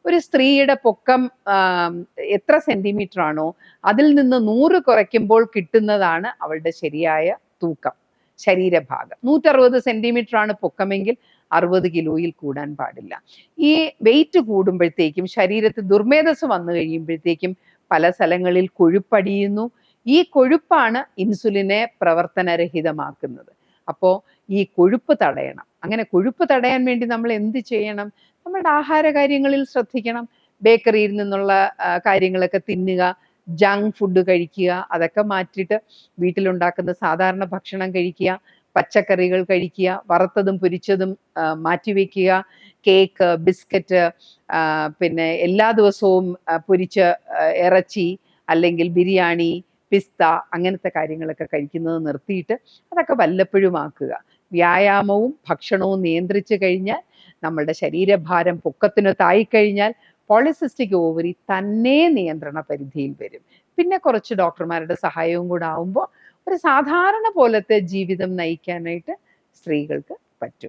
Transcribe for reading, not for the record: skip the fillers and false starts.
ഒരു സ്ത്രീയുടെ പൊക്കം എത്ര സെന്റിമീറ്റർ ആണോ അതിൽ നിന്ന് 100 കുറയ്ക്കുമ്പോൾ കിട്ടുന്നതാണ് അവളുടെ ശരിയായ തൂക്കം, ശരീരഭാഗം. 160 സെന്റിമീറ്റർ ആണ് പൊക്കമെങ്കിൽ 60 കിലോയിൽ കൂടാൻ പാടില്ല. ഈ വെയിറ്റ് കൂടുമ്പോഴത്തേക്കും ശരീരത്തിൽ ദുർമേധസ് വന്നു കഴിയുമ്പോഴത്തേക്കും പല സ്ഥലങ്ങളിൽ കൊഴുപ്പടിയുന്നു. ഈ കൊഴുപ്പാണ് ഇൻസുലിനെ പ്രവർത്തനരഹിതമാക്കുന്നത്. അപ്പോൾ ഈ കൊഴുപ്പ് തടയണം. അങ്ങനെ കൊഴുപ്പ് തടയാൻ വേണ്ടി നമ്മൾ എന്ത് ചെയ്യണം? നമ്മുടെ ആഹാര കാര്യങ്ങളിൽ ശ്രദ്ധിക്കണം. ബേക്കറിയിൽ നിന്നുള്ള കാര്യങ്ങളൊക്കെ തിന്നുക, ജങ്ക് ഫുഡ് കഴിക്കുക, അതൊക്കെ മാറ്റിയിട്ട് വീട്ടിലുണ്ടാക്കുന്ന സാധാരണ ഭക്ഷണം കഴിക്കുക, പച്ചക്കറികൾ കഴിക്കുക, വറുത്തതും പൊരിച്ചതും മാറ്റിവെക്കുക, കേക്ക്, ബിസ്ക്കറ്റ്, പിന്നെ എല്ലാ ദിവസവും പൊരിച്ച ഇറച്ചി അല്ലെങ്കിൽ ബിരിയാണി, പിസ്ത അങ്ങനത്തെ കാര്യങ്ങളൊക്കെ കഴിക്കുന്നത് നിർത്തിയിട്ട് അതൊക്കെ വല്ലപ്പോഴും ആക്കുക. വ്യായാമവും ഭക്ഷണവും നിയന്ത്രിച്ചു കഴിഞ്ഞാൽ നമ്മളുടെ ശരീരഭാരം പൊക്കത്തിനൊത്തായിക്കഴിഞ്ഞാൽ പോളിസിസ്റ്റിക് ഓവറി തന്നെ നിയന്ത്രണ പരിധിയിൽ വരും. പിന്നെ കുറച്ച് ഡോക്ടർമാരുടെ സഹായവും കൂടെ ആവുമ്പോൾ ഒരു സാധാരണ പോലത്തെ ജീവിതം നയിക്കാനായിട്ട് സ്ത്രീകൾക്ക് പറ്റും.